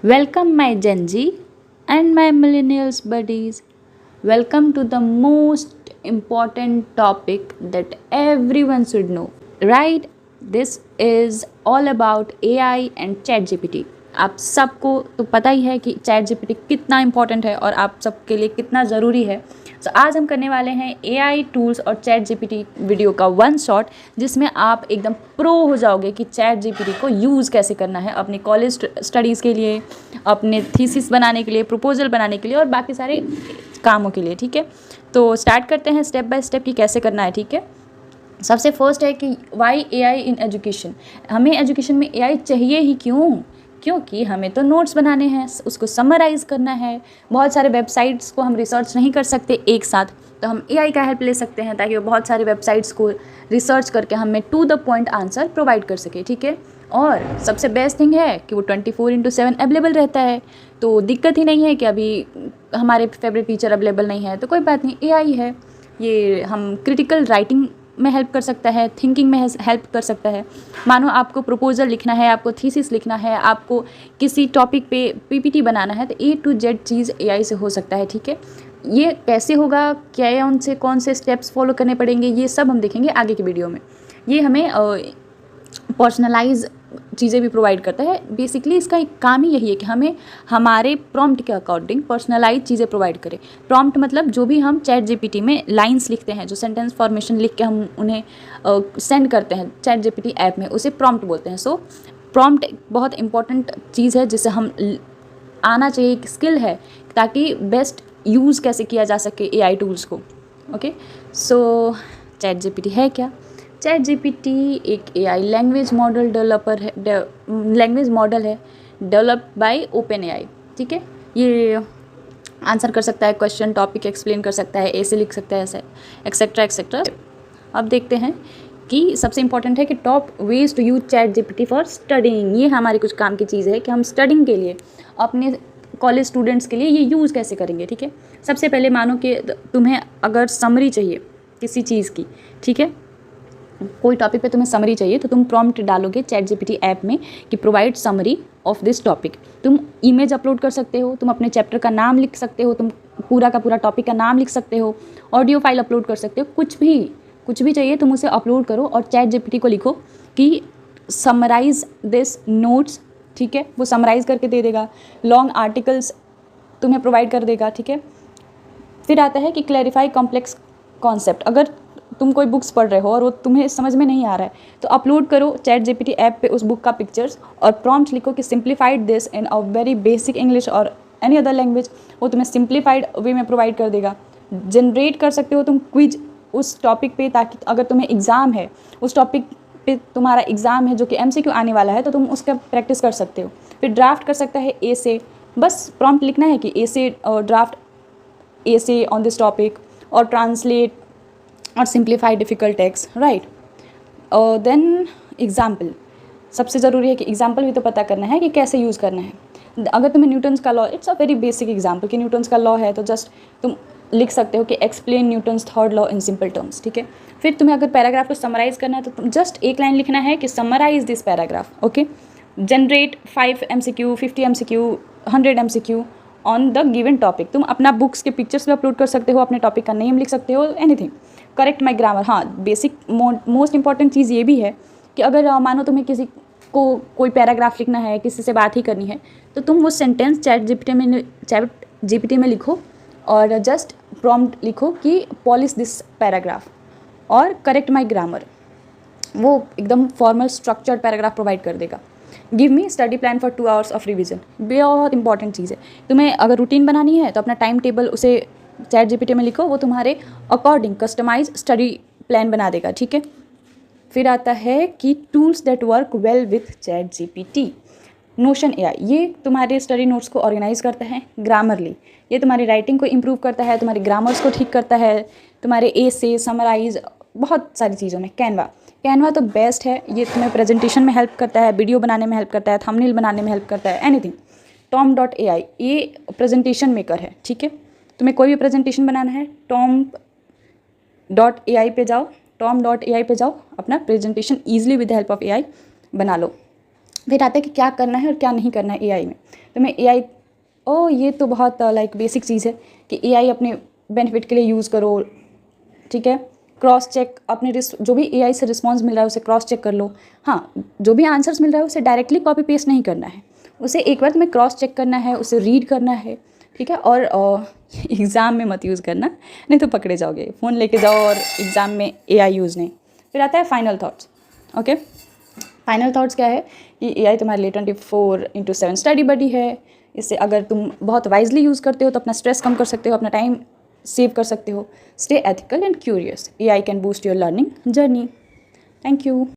Welcome, my Gen Z and my millennials buddies. Welcome to the most important topic that everyone should know. Right? This is all about AI and ChatGPT. आप सबको तो पता ही है कि ChatGPT कितना important है और आप सबके लिए कितना ज़रूरी है. तो आज हम करने वाले हैं AI टूल्स और ChatGPT वीडियो का वन शॉट, जिसमें आप एकदम प्रो हो जाओगे कि ChatGPT को यूज़ कैसे करना है अपने कॉलेज स्टडीज़ के लिए, अपने थीसिस बनाने के लिए, प्रपोजल बनाने के लिए और बाकी सारे कामों के लिए. ठीक है, तो स्टार्ट करते हैं स्टेप बाय स्टेप कि कैसे करना है. ठीक है, सबसे फर्स्ट है कि वाई AI इन एजुकेशन. हमें एजुकेशन में AI चाहिए ही क्यों? क्योंकि हमें तो नोट्स बनाने हैं, उसको समराइज़ करना है. बहुत सारे वेबसाइट्स को हम रिसर्च नहीं कर सकते एक साथ, तो हम AI का हेल्प ले सकते हैं ताकि वो बहुत सारे वेबसाइट्स को रिसर्च करके हमें to the point answer provide कर सके. ठीक है, और सबसे बेस्ट थिंग है कि वो 24/7 अवेलेबल रहता है, तो दिक्कत ही नहीं है कि अभी हमारे फेवरेट टीचर अवेलेबल नहीं है, तो कोई बात नहीं, AI है. ये हम क्रिटिकल राइटिंग में हेल्प कर सकता है, थिंकिंग में हेल्प कर सकता है. मानो आपको प्रपोजल लिखना है, आपको थीसिस लिखना है, आपको किसी टॉपिक पे PPT बनाना है, तो A to Z cheese AI से हो सकता है. ठीक है, ये कैसे होगा, क्या उनसे कौन से स्टेप्स फॉलो करने पड़ेंगे, ये सब हम देखेंगे आगे की वीडियो में. ये हमें पर्सनलाइज चीज़ें भी प्रोवाइड करता है. बेसिकली इसका एक काम ही यही है कि हमें हमारे प्रॉम्प्ट के अकॉर्डिंग पर्सनलाइज चीज़ें प्रोवाइड करें. प्रॉम्प्ट मतलब जो भी हम ChatGPT में लाइंस लिखते हैं, जो सेंटेंस फॉर्मेशन लिख के हम उन्हें सेंड करते हैं ChatGPT ऐप में, उसे प्रॉम्प्ट बोलते हैं. सो प्रॉम्प्ट बहुत इंपॉर्टेंट चीज़ है जिसे हम आना चाहिए, एक स्किल है ताकि बेस्ट यूज़ कैसे किया जा सके AI टूल्स को. ओके, सो ChatGPT है क्या? ChatGPT एक AI लैंग्वेज मॉडल डेवलपर है, लैंग्वेज मॉडल है डेवलप्ड बाय OpenAI. ठीक है, ये आंसर कर सकता है क्वेश्चन, टॉपिक एक्सप्लेन कर सकता है, ऐसे लिख सकता है, ऐसे एक्सेट्रा एक्सेट्रा. अब देखते हैं कि सबसे इंपॉर्टेंट है कि top ways to use ChatGPT for studying. ये हमारे कुछ काम की चीज़ है कि हम स्टडिंग के लिए, अपने कॉलेज स्टूडेंट्स के लिए ये यूज़ कैसे करेंगे. ठीक है, सबसे पहले मानो कि तुम्हें अगर समरी चाहिए किसी चीज़ की, ठीक है, कोई टॉपिक पे तुम्हें समरी चाहिए, तो तुम प्रॉम्प्ट डालोगे ChatGPT ऐप में कि provide summary of this topic. तुम इमेज अपलोड कर सकते हो, तुम अपने चैप्टर का नाम लिख सकते हो, तुम पूरा का पूरा टॉपिक का नाम लिख सकते हो, ऑडियो फाइल अपलोड कर सकते हो, कुछ भी चाहिए तुम उसे अपलोड करो और ChatGPT को लिखो कि समराइज दिस नोट्स. ठीक है, वो समराइज़ करके दे देगा. लॉन्ग आर्टिकल्स तुम्हें प्रोवाइड कर देगा. ठीक है, फिर आता है कि क्लैरिफाई कॉम्प्लेक्स कॉन्सेप्ट. अगर तुम कोई बुक्स पढ़ रहे हो और वो तुम्हें समझ में नहीं आ रहा है, तो अपलोड करो ChatGPT ऐप पे उस बुक का पिक्चर्स और प्रॉम्प्ट लिखो कि simplified this in a very basic English और एनी अदर लैंग्वेज. वो तुम्हें सिंप्लीफाइड वे में प्रोवाइड कर देगा. जनरेट कर सकते हो तुम क्विज उस टॉपिक पे, ताकि अगर तुम्हें एग्ज़ाम है, उस टॉपिक पे तुम्हारा एग्ज़ाम है जो कि MCQ आने वाला है, तो तुम उसका प्रैक्टिस कर सकते हो. फिर ड्राफ्ट कर सकता है ए से. बस प्रॉम्प्ट लिखना है कि ए से draft essay on this topic or translate or simplify difficult text, right? Then example. सबसे ज़रूरी है कि एग्जाम्पल भी तो पता करना है कि कैसे यूज़ करना है. अगर तुम्हें न्यूटन्स का law, it's a very basic example कि न्यूटन्स का लॉ है, तो जस्ट तुम लिख सकते हो कि explain Newton's third law in simple terms. ठीक है, फिर तुम्हें अगर पैराग्राफ को समराइज़ करना है, तो तुम जस्ट एक लाइन लिखना है कि summarise this paragraph. Okay, generate 5 MCQ, 50 MCQ, 100 MCQ on the given topic. तुम अपना बुक्स के पिक्चर्स भी अपलोड कर सकते हो, अपने टॉपिक का नेम लिख सकते हो, एनीथिंग. करेक्ट माई ग्रामर. हाँ, बेसिक मोस्ट इंपॉर्टेंट चीज़ ये भी है कि अगर मानो तुम्हें किसी को कोई पैराग्राफ लिखना है, किसी से बात ही करनी है, तो तुम वो सेंटेंस ChatGPT में लिखो और जस्ट प्रॉम्प्ट लिखो कि पॉलिश दिस पैराग्राफ और करेक्ट माई ग्रामर. वो एकदम फॉर्मल स्ट्रक्चर्ड पैराग्राफ प्रोवाइड कर देगा. Give me study plan for 2 hours of revision. बहुत इंपॉर्टेंट चीज़ है. तुम्हें अगर रूटीन बनानी है तो अपना टाइम टेबल उसे ChatGPT में लिखो, वो तुम्हारे अकॉर्डिंग कस्टमाइज स्टडी प्लान बना देगा. ठीक है, फिर आता है कि tools that work well with ChatGPT. Notion AI, ये तुम्हारे स्टडी नोट्स को ऑर्गेनाइज करता है. ग्रामरली, ये तुम्हारी राइटिंग को इम्प्रूव करता है, तुम्हारे ग्रामर्स को ठीक करता है, तुम्हारे से समराइज, बहुत सारी चीज़ों में. कैनवा तो बेस्ट है, ये तुम्हें प्रेजेंटेशन में हेल्प करता है, वीडियो बनाने में हेल्प करता है, थंबनेल बनाने में हेल्प करता है, एनीथिंग. tom.ai, ये प्रेजेंटेशन मेकर है. ठीक है, तुम्हें कोई भी प्रेजेंटेशन बनाना है, tom.ai पे जाओ, अपना presentation easily with help of AI बना लो. फिर आता है कि क्या करना है और क्या नहीं करना है एआई में। तो मैं एआई ये तो बहुत लाइक बेसिक चीज़ है कि एआई अपने बेनिफिट के लिए यूज़ करो, ठीक है। क्रॉस चेक अपने जो भी एआई से रिस्पॉन्स मिल रहा है उसे क्रॉस चेक कर लो। हाँ, जो भी आंसर्स मिल रहा है उसे डायरेक्टली कॉपी पेस्ट नहीं करना है, उसे एक बार तुम्हें क्रॉस चेक करना है, उसे रीड करना है, ठीक है। और एग्ज़ाम में मत यूज़ करना, नहीं तो पकड़े जाओगे। फ़ोन लेके जाओ और एग्ज़ाम में एआई यूज़ नहीं। फिर आता है final thoughts. Okay, final thoughts क्या है कि एआई तुम्हारे लिए 24/7 स्टडी बडी है। इससे अगर तुम बहुत वाइजली यूज़ करते हो तो अपना स्ट्रेस कम कर सकते हो, अपना टाइम सेव कर सकते हो। Stay ethical and curious, AI can boost your learning journey. Thank you.